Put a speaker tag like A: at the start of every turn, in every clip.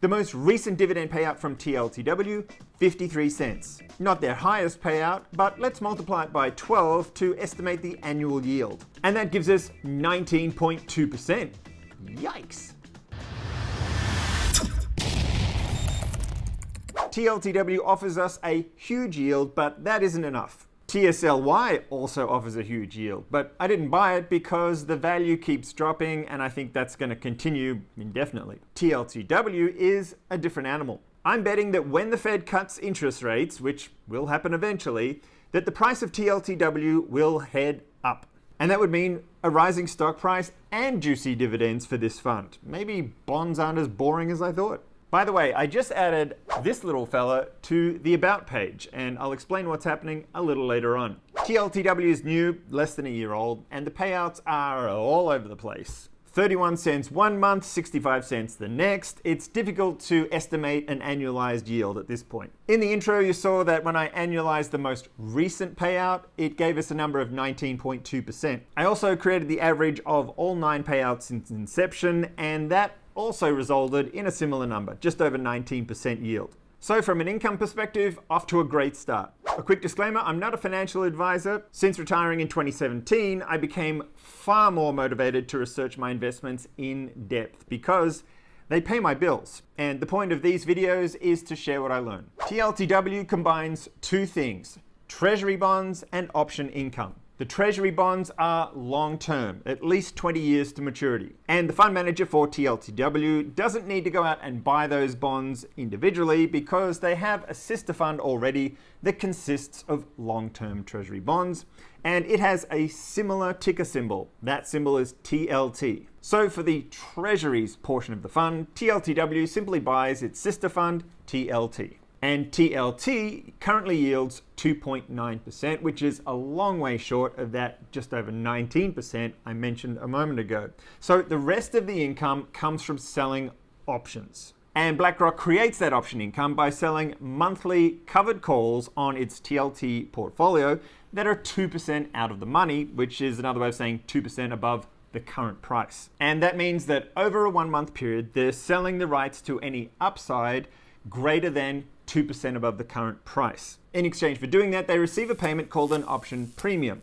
A: The most recent dividend payout from TLTW, 53 cents. Not their highest payout, but let's multiply it by 12 to estimate the annual yield. And that gives us 19.2%. Yikes! TLTW offers us a huge yield, but that isn't enough. TSLY also offers a huge yield, but I didn't buy it because the value keeps dropping and I think that's going to continue indefinitely. TLTW is a different animal. I'm betting that when the Fed cuts interest rates, which will happen eventually, that the price of TLTW will head up. And that would mean a rising stock price and juicy dividends for this fund. Maybe bonds aren't as boring as I thought. By the way, I just added this little fella to the About page, and I'll explain what's happening a little later on. TLTW is new, less than a year old, and the payouts are all over the place. 31 cents one month, 65 cents the next. It's difficult to estimate an annualized yield at this point. In the intro, you saw that when I annualized the most recent payout, it gave us a number of 19.2%. I also created the average of all 9 payouts since inception, and that also resulted in a similar number, just over 19% yield. So from an income perspective, off to a great start. A quick disclaimer, I'm not a financial advisor. Since retiring in 2017, I became far more motivated to research my investments in depth because they pay my bills. And the point of these videos is to share what I learn. TLTW combines 2 things, Treasury bonds and option income. The Treasury bonds are long-term, at least 20 years to maturity. And the fund manager for TLTW doesn't need to go out and buy those bonds individually because they have a sister fund already that consists of long-term Treasury bonds. And it has a similar ticker symbol. That symbol is TLT. So for the Treasuries portion of the fund, TLTW simply buys its sister fund, TLT. And TLT currently yields 2.9%, which is a long way short of that just over 19% I mentioned a moment ago. So the rest of the income comes from selling options. And BlackRock creates that option income by selling monthly covered calls on its TLT portfolio that are 2% out of the money, which is another way of saying 2% above the current price. And that means that over a 1-month period, they're selling the rights to any upside greater than 2% above the current price. In exchange for doing that, they receive a payment called an option premium.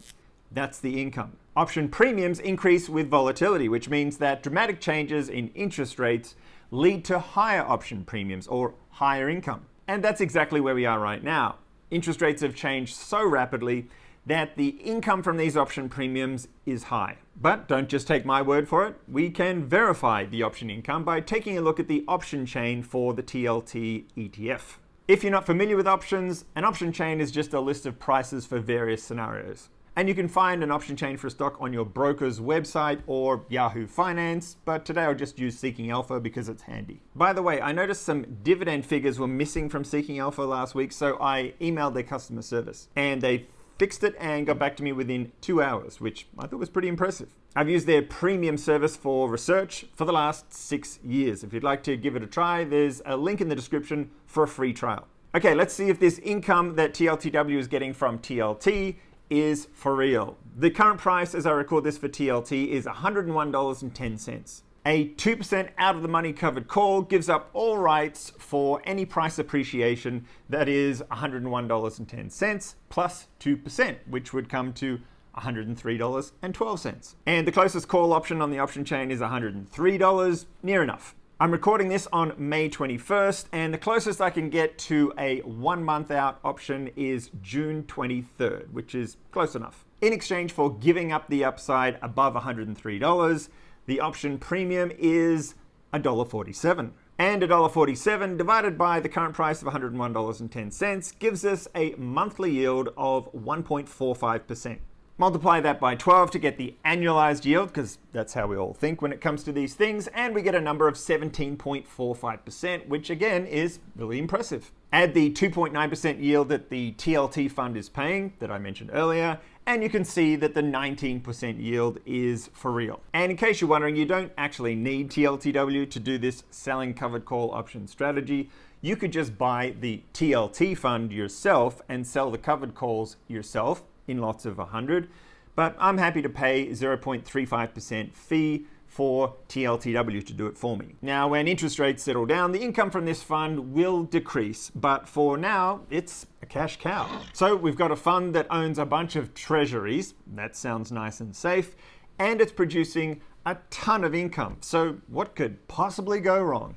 A: That's the income. Option premiums increase with volatility, which means that dramatic changes in interest rates lead to higher option premiums or higher income. And that's exactly where we are right now. Interest rates have changed so rapidly that the income from these option premiums is high. But don't just take my word for it. We can verify the option income by taking a look at the option chain for the TLT ETF. If you're not familiar with options, an option chain is just a list of prices for various scenarios. And you can find an option chain for a stock on your broker's website or Yahoo Finance, but today I'll just use Seeking Alpha because it's handy. By the way, I noticed some dividend figures were missing from Seeking Alpha last week, so I emailed their customer service. And they fixed it and got back to me within 2 hours, which I thought was pretty impressive. I've used their premium service for research for the last 6 years. If you'd like to give it a try, there's a link in the description for a free trial. Okay, let's see if this income that TLTW is getting from TLT is for real. The current price, as I record this for TLT, is $101.10. A 2% out of the money covered call gives up all rights for any price appreciation that is $101.10 plus 2%, which would come to $103.12. And the closest call option on the option chain is $103, near enough. I'm recording this on May 21st, and the closest I can get to a 1-month out option is June 23rd, which is close enough. In exchange for giving up the upside above $103, the option premium is $1.47. And $1.47 divided by the current price of $101.10 gives us a monthly yield of 1.45%. Multiply that by 12 to get the annualized yield, because that's how we all think when it comes to these things, and we get a number of 17.45%, which again is really impressive. Add the 2.9% yield that the TLT fund is paying, that I mentioned earlier, and you can see that the 19% yield is for real. And in case you're wondering, you don't actually need TLTW to do this selling covered call option strategy. You could just buy the TLT fund yourself and sell the covered calls yourself in lots of 100, but I'm happy to pay 0.35% fee for TLTW to do it for me. Now, when interest rates settle down, the income from this fund will decrease, but for now, it's a cash cow. So we've got a fund that owns a bunch of treasuries. That sounds nice and safe, and it's producing a ton of income. So what could possibly go wrong?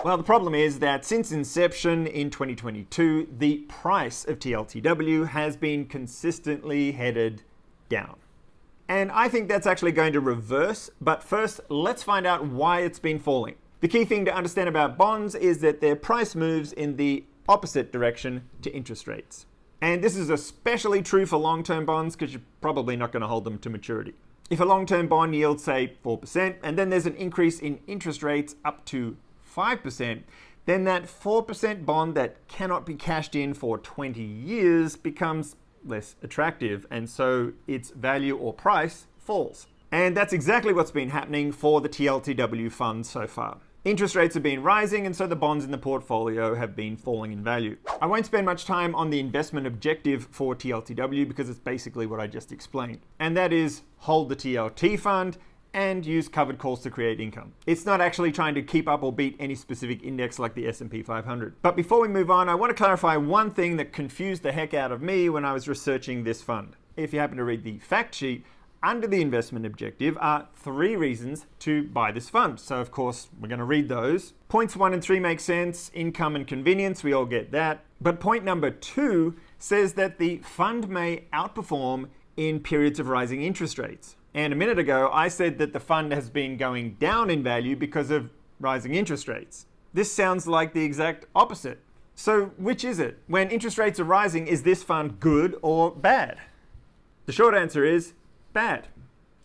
A: Well, the problem is that since inception in 2022, the price of TLTW has been consistently headed down. And I think that's actually going to reverse, but first, let's find out why it's been falling. The key thing to understand about bonds is that their price moves in the opposite direction to interest rates. And this is especially true for long-term bonds because you're probably not going to hold them to maturity. If a long-term bond yields, say, 4%, and then there's an increase in interest rates up to 5%, then that 4% bond that cannot be cashed in for 20 years becomes less attractive, and so its value or price falls. And that's exactly what's been happening for the TLTW fund so far. Interest rates have been rising, and so the bonds in the portfolio have been falling in value. I won't spend much time on the investment objective for TLTW because it's basically what I just explained, and that is hold the TLT fund and use covered calls to create income. It's not actually trying to keep up or beat any specific index like the S&P 500. But before we move on, I want to clarify one thing that confused the heck out of me when I was researching this fund. If you happen to read the fact sheet, under the investment objective are 3 reasons to buy this fund. So of course, we're going to read those. Points 1 and 3 make sense, income and convenience, we all get that. But point number 2 says that the fund may outperform in periods of rising interest rates. And a minute ago, I said that the fund has been going down in value because of rising interest rates. This sounds like the exact opposite. So which is it? When interest rates are rising, is this fund good or bad? The short answer is bad.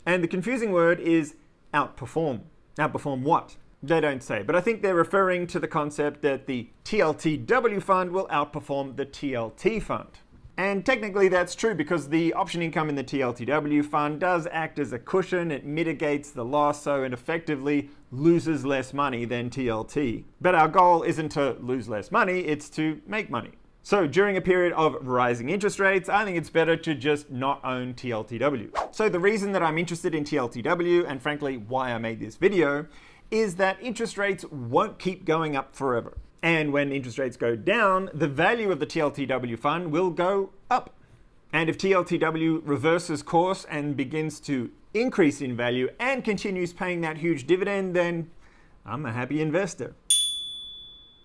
A: And the confusing word is outperform. Outperform what? They don't say, but I think they're referring to the concept that the TLTW fund will outperform the TLT fund. And technically that's true because the option income in the TLTW fund does act as a cushion. It mitigates the loss, so it effectively loses less money than TLT. But our goal isn't to lose less money, it's to make money. So during a period of rising interest rates, I think it's better to just not own TLTW. So the reason that I'm interested in TLTW, and frankly why I made this video, is that interest rates won't keep going up forever. And when interest rates go down, the value of the TLTW fund will go up. And if TLTW reverses course and begins to increase in value and continues paying that huge dividend, then I'm a happy investor.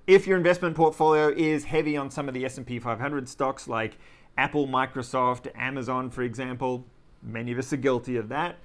A: If your investment portfolio is heavy on some of the S&P 500 stocks like Apple, Microsoft, Amazon, for example, many of us are guilty of that,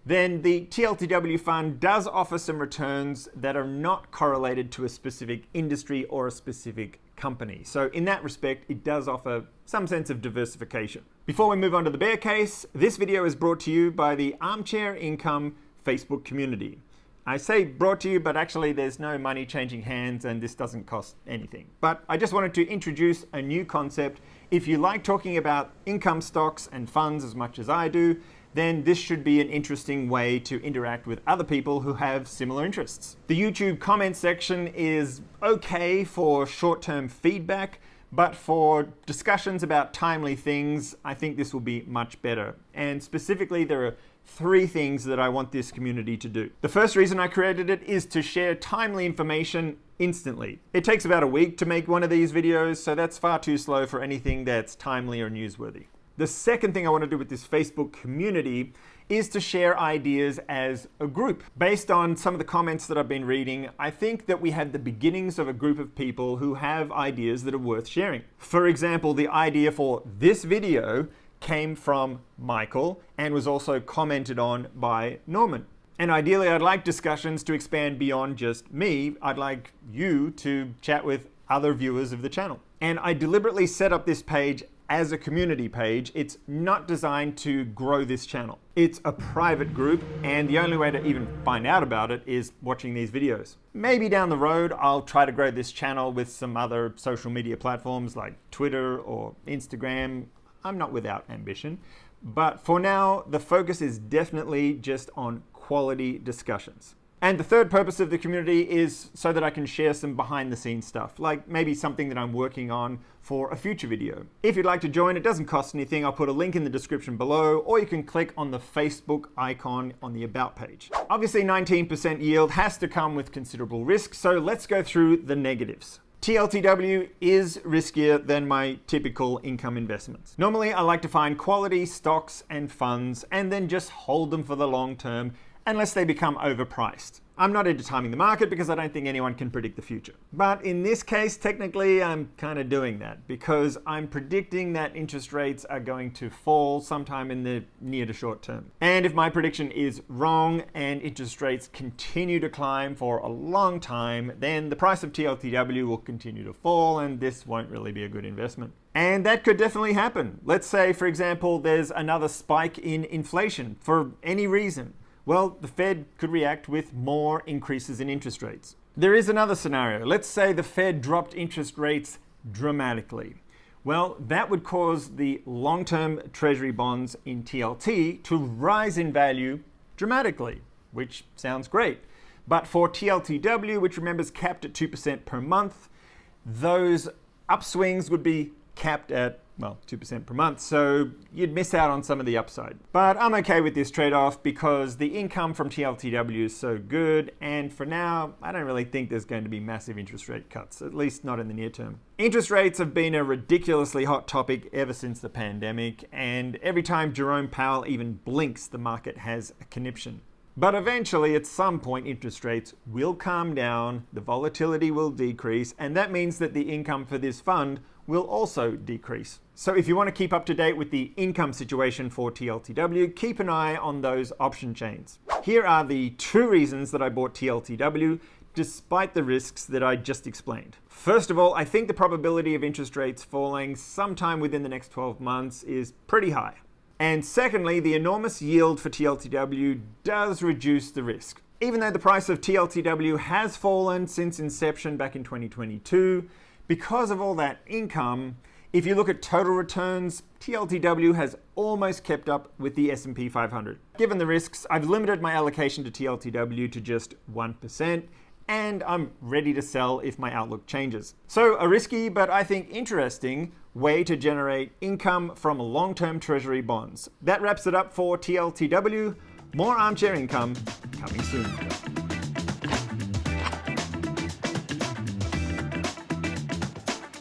A: then the TLTW fund does offer some returns that are not correlated to a specific industry or a specific company. So in that respect, it does offer some sense of diversification. Before we move on to the bear case, this video is brought to you by the Armchair Income Facebook community. I say brought to you, but actually there's no money changing hands and this doesn't cost anything. But I just wanted to introduce a new concept. If you like talking about income stocks and funds as much as I do, then this should be an interesting way to interact with other people who have similar interests. The YouTube comment section is okay for short-term feedback, but for discussions about timely things, I think this will be much better. And specifically, there are 3 things that I want this community to do. The first reason I created it is to share timely information instantly. It takes about a week to make one of these videos, so that's far too slow for anything that's timely or newsworthy. The second thing I want to do with this Facebook community is to share ideas as a group. Based on some of the comments that I've been reading, I think that we have the beginnings of a group of people who have ideas that are worth sharing. For example, the idea for this video came from Michael and was also commented on by Norman. And ideally, I'd like discussions to expand beyond just me. I'd like you to chat with other viewers of the channel. And I deliberately set up this page as a community page. It's not designed to grow this channel. It's a private group, and the only way to even find out about it is watching these videos. Maybe down the road, I'll try to grow this channel with some other social media platforms like Twitter or Instagram. I'm not without ambition, but for now, the focus is definitely just on quality discussions. And the third purpose of the community is so that I can share some behind the scenes stuff, like maybe something that I'm working on for a future video. If you'd like to join, it doesn't cost anything. I'll put a link in the description below, or you can click on the Facebook icon on the About page. Obviously, 19% yield has to come with considerable risk, so let's go through the negatives. TLTW is riskier than my typical income investments. Normally, I like to find quality stocks and funds and then just hold them for the long term unless they become overpriced. I'm not into timing the market because I don't think anyone can predict the future. But in this case, technically, I'm kind of doing that because I'm predicting that interest rates are going to fall sometime in the near to short term. And if my prediction is wrong and interest rates continue to climb for a long time, then the price of TLTW will continue to fall and this won't really be a good investment. And that could definitely happen. Let's say, for example, there's another spike in inflation for any reason. Well, the Fed could react with more increases in interest rates. There is another scenario. Let's say the Fed dropped interest rates dramatically. Well, that would cause the long-term Treasury bonds in TLT to rise in value dramatically, which sounds great. But for TLTW, which remember is capped at 2% per month, those upswings would be capped at 2% per month, so you'd miss out on some of the upside. But I'm okay with this trade-off because the income from TLTW is so good, and for now, I don't really think there's going to be massive interest rate cuts, at least not in the near term. Interest rates have been a ridiculously hot topic ever since the pandemic, and every time Jerome Powell even blinks, the market has a conniption. But eventually, at some point, interest rates will calm down, the volatility will decrease, and that means that the income for this fund will also decrease. So if you want to keep up to date with the income situation for TLTW, keep an eye on those option chains. Here are the 2 reasons that I bought TLTW, despite the risks that I just explained. First of all, I think the probability of interest rates falling sometime within the next 12 months is pretty high. And secondly, the enormous yield for TLTW does reduce the risk. Even though the price of TLTW has fallen since inception back in 2022, because of all that income, if you look at total returns, TLTW has almost kept up with the S&P 500. Given the risks, I've limited my allocation to TLTW to just 1%, and I'm ready to sell if my outlook changes. So a risky, but I think interesting way to generate income from long-term Treasury bonds. That wraps it up for TLTW. More armchair income coming soon.